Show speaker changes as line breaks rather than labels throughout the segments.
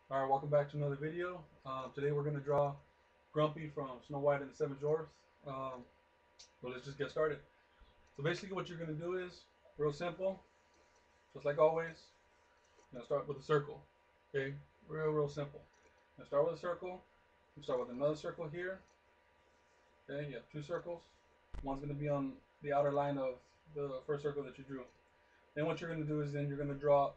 Alright, welcome back to another video. Today we're going to draw Grumpy from Snow White and the Seven Dwarfs. But let's just get started. So basically what you're going to do is, real simple, just like always, you're going to start with a circle. Okay, real simple. You're going to start with a circle, you start with another circle here. Okay, you have two circles. One's going to be on the outer line of the first circle that you drew. Then what you're going to do is then you're going to draw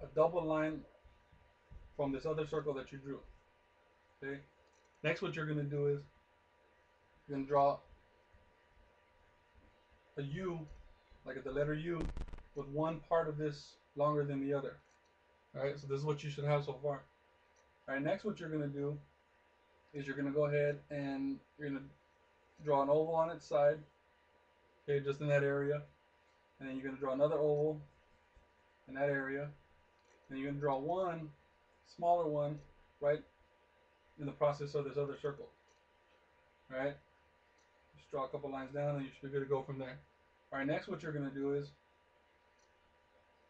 a double line from this other circle that you drew. Okay. Next, what you're going to do is you're going to draw a U, like the letter U, with one part of this longer than the other. All right. So this is what you should have so far. All right. Next, what you're going to do is you're going to go ahead and you're going to draw an oval on its side. Okay, just in that area, and then you're going to draw another oval in that area. And you're going to draw one smaller one right in the process of this other circle. All right. Just draw a couple lines down and you should be good to go from there. All right, next what you're going to do is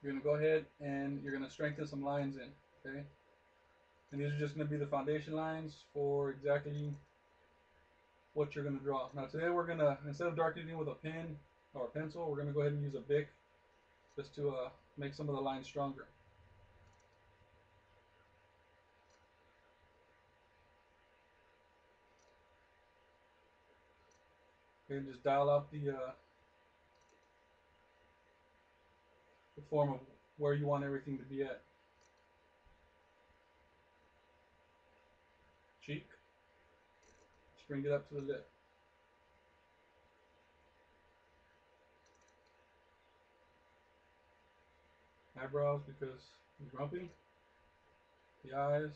you're going to go ahead and you're going to strengthen some lines in, okay? And these are just going to be the foundation lines for exactly what you're going to draw. Now today we're going to, instead of darkening it with a pen or a pencil, we're going to go ahead and use a Bic just to make some of the lines stronger. Okay, just dial out the form of where you want everything to be at. Cheek, just bring it up to the lip. Eyebrows because he's grumpy. The eyes,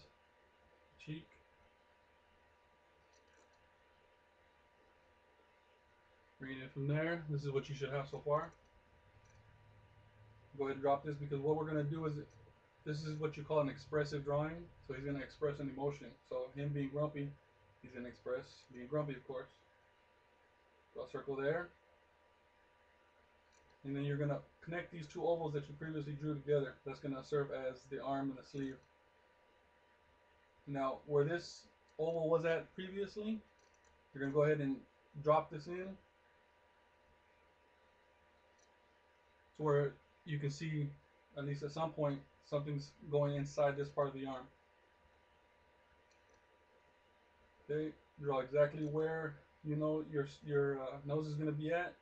cheek. Bring it in from there. This is what you should have so far. Go ahead and drop this because what we're going to do is, this is what you call an expressive drawing. So he's going to express an emotion. So him being grumpy, he's going to express being grumpy, of course. Draw a circle there. And then you're going to connect these two ovals that you previously drew together. That's going to serve as the arm and the sleeve. Now, where this oval was at previously, you're going to go ahead and drop this in to where you can see, at least at some point, something's going inside this part of the arm. Okay, draw exactly where you know your nose is going to be at.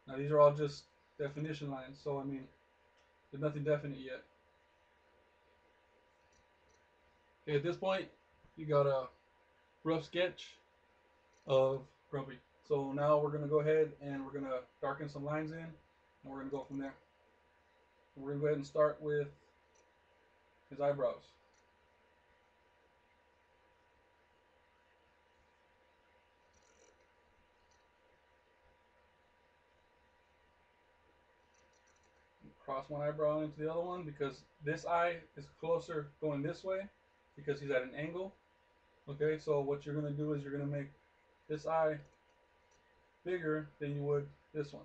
Now these are all just definition lines, so I mean, there's nothing definite yet. Okay, at this point, you got a rough sketch of Grumpy. So now we're going to go ahead and we're going to darken some lines in, and we're going to go from there. We're going to go ahead and start with his eyebrows. Cross one eyebrow into the other one because this eye is closer going this way because he's at an angle. Okay, so what you're going to do is you're going to make this eye bigger than you would this one.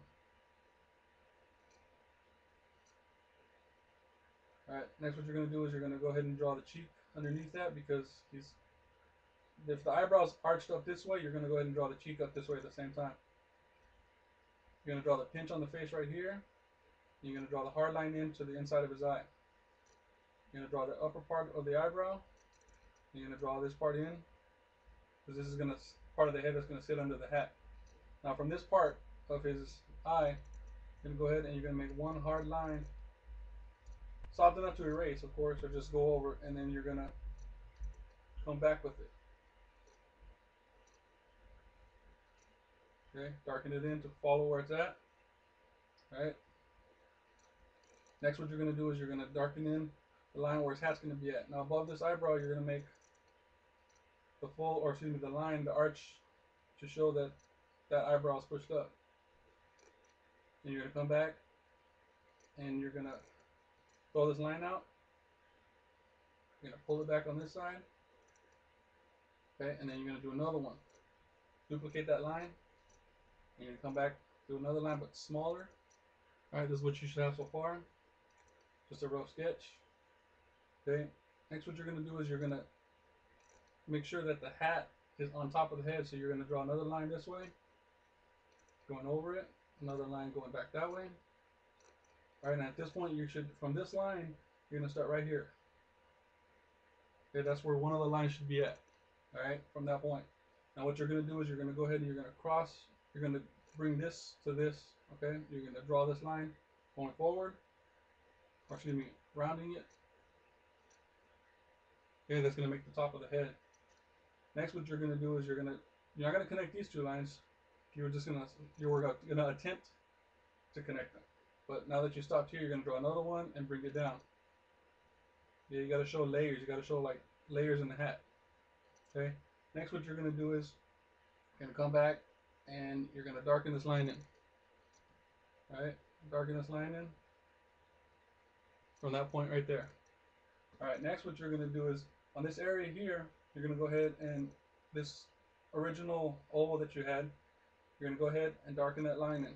Alright, next what you're going to do is you're going to go ahead and draw the cheek underneath that because if the eyebrow's arched up this way, you're going to go ahead and draw the cheek up this way at the same time. You're going to draw the pinch on the face right here. You're going to draw the hard line into the inside of his eye. You're going to draw the upper part of the eyebrow. You're going to draw this part in because this is going to part of the head that's going to sit under the hat. Now from this part of his eye, you're going to go ahead and you're going to make one hard line, soft enough to erase, of course, or just go over, and then you're going to come back with it. Okay, darken it in to follow where it's at. All right. Next, what you're going to do is you're going to darken in the line where his hat's going to be at. Now, above this eyebrow, you're going to make the full, or excuse me, the line, the arch, to show that that eyebrow is pushed up. And you're going to come back, and you're going to throw this line out. You're going to pull it back on this side. Okay, and then you're going to do another one. Duplicate that line. You're going to come back, do another line, but smaller. All right, this is what you should have so far. Just a rough sketch. Okay, Next, what you're going to do is you're going to make sure that the hat is on top of the head. So you're going to draw another line this way, going over it, another line going back that way. All right, and at this point, you should, from this line, you're going to start right here. Okay, that's where one of the lines should be at. All right, from that point. Now what you're going to do is you're going to go ahead and you're going to cross, you're going to bring this to this, okay? You're going to draw this line going forward, or excuse me, rounding it. Okay, that's going to make the top of the head. Next, what you're going to do is you're not going to connect these two lines. You were going to attempt to connect them. But now that you stopped here, you're going to draw another one and bring it down. Yeah, you got to show layers. You got to show like layers in the hat. Okay. Next, what you're going to do is you're going to come back and you're going to darken this line in. All right, darken this line in from that point right there. All right. Next, what you're going to do is on this area here, you're going to go ahead and this original oval that you had, you're going to go ahead and darken that line in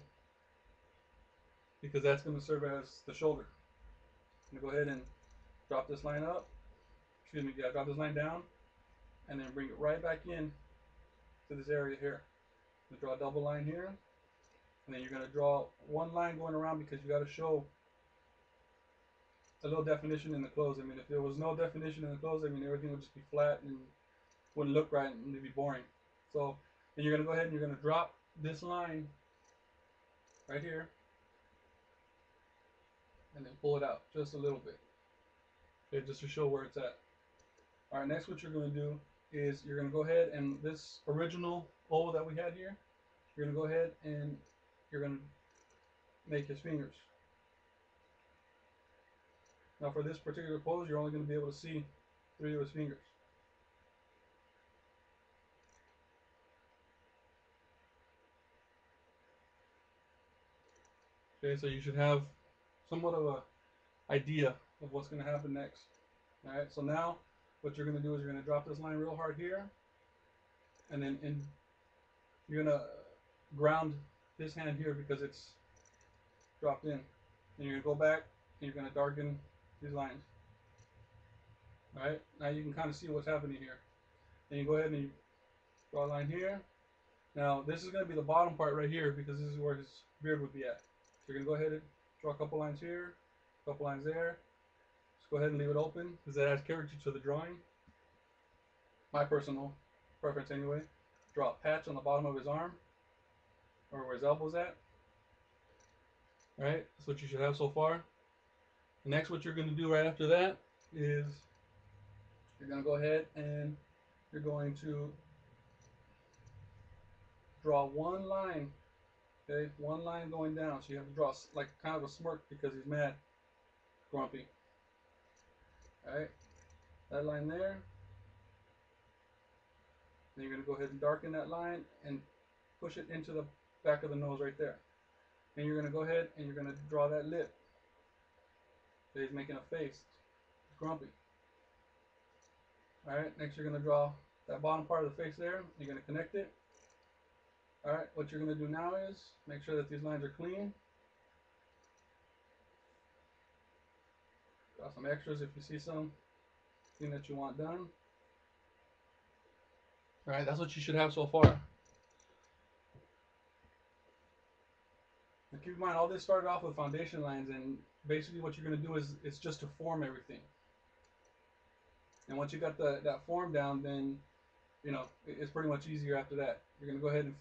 because that's going to serve as the shoulder. I'm going to go ahead and drop this line up. Excuse me. Yeah, drop this line down. And then bring it right back in to this area here. You draw a double line here, and then you're going to draw one line going around because you got to show a little definition in the clothes. I mean, if there was no definition in the clothes, I mean, everything would just be flat and wouldn't look right and it'd be boring. So then you're going to go ahead and you're going to drop this line right here, and then pull it out just a little bit. Okay, just to show where it's at. All right, next what you're going to do is you're going to go ahead and this original oval that we had here, you're going to go ahead and you're going to make his fingers. Now for this particular pose, you're only going to be able to see 3 of his fingers. Okay, so you should have somewhat of a idea of what's going to happen next. All right, so now what you're going to do is you're going to drop this line real hard here, and then you're going to ground this hand here because it's dropped in. And you're going to go back and you're going to darken these lines. All right, now you can kind of see what's happening here. And you go ahead and you draw a line here. Now this is going to be the bottom part right here because this is where his beard would be at. So you're going to go ahead and draw a couple lines here, a couple lines there. Just go ahead and leave it open because that adds character to the drawing. My personal preference anyway. Draw a patch on the bottom of his arm or where his elbow's at. Alright, that's what you should have so far. Next, what you're going to do right after that is you're going to go ahead and you're going to draw one line. Okay, one line going down. So you have to draw like kind of a smirk because he's mad, grumpy. Alright, that line there. Then you're going to go ahead and darken that line and push it into the back of the nose right there. Then you're going to go ahead and you're going to draw that lip. So he's making a face. He's grumpy. Alright, next you're going to draw that bottom part of the face there. You're going to connect it. Alright, what you're going to do now is make sure that these lines are clean. Draw some extras if you see something that you want done. Alright, that's what you should have so far. Now keep in mind, all this started off with foundation lines, and basically what you're going to do is it's just to form everything. And once you got that form down, then you know it's pretty much easier after that. You're going to go ahead and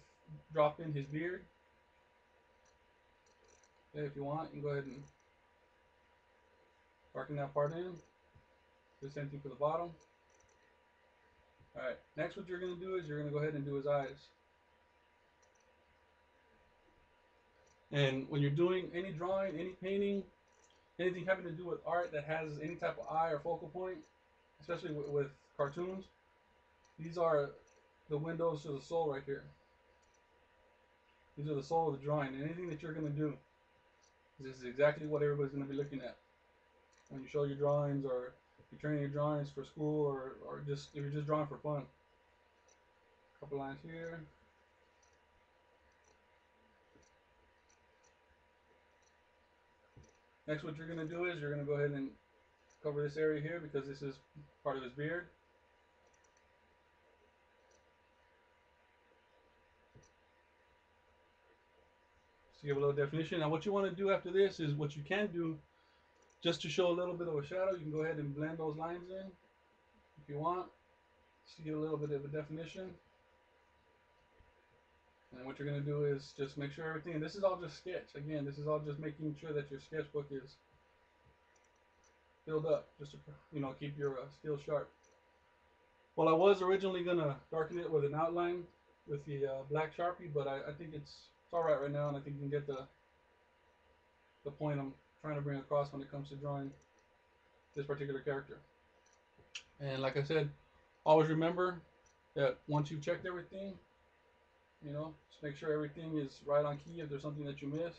drop in his beard. Okay, if you want, you can go ahead and darken that part in. Do the same thing for the bottom. Alright, next what you're going to do is you're going to go ahead and do his eyes. And when you're doing any drawing, any painting, anything having to do with art that has any type of eye or focal point, especially with cartoons, these are the windows to the soul right here. These are the soul of the drawing. And anything that you're going to do, this is exactly what everybody's going to be looking at. When you show your drawings, or you're training your drawings for school, or just if you're just drawing for fun. A couple lines here. Next, what you're going to do is you're going to go ahead and cover this area here because this is part of his beard. To give a little definition. Now what you want to do after this is what you can do just to show a little bit of a shadow. You can go ahead and blend those lines in if you want, just to get a little bit of a definition. And what you're going to do is just make sure everything, and this is all just sketch. Again, this is all just making sure that your sketchbook is filled up, just to, you know, keep your steel sharp. Well, I was originally going to darken it with an outline with the black Sharpie, but I think it's alright right now, and I think you can get the point I'm trying to bring across when it comes to drawing this particular character. And like I said, always remember that once you've checked everything, you know, just make sure everything is right on key. If there's something that you miss,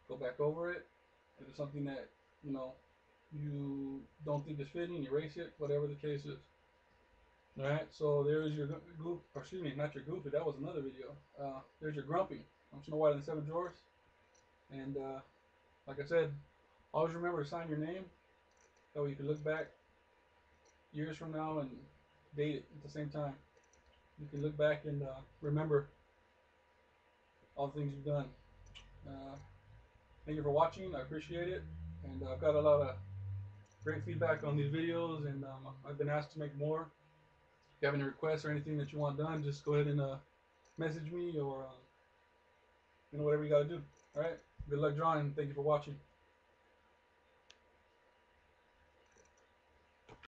go back over it. If there's something that, you know, you don't think is fitting, erase it, whatever the case is. Alright, so there's your goof, or excuse me, not your goofy, that was another video. There's your grumpy from Snow White and the Seven Dwarfs. And like I said, always remember to sign your name. That way you can look back years from now and date it at the same time. You can look back and remember all the things you've done. Thank you for watching. I appreciate it. And I've got a lot of great feedback on these videos, and I've been asked to make more. If you have any requests or anything that you want done, just go ahead and message me, or you know, whatever you got to do. All right. Good luck drawing. Thank you for watching.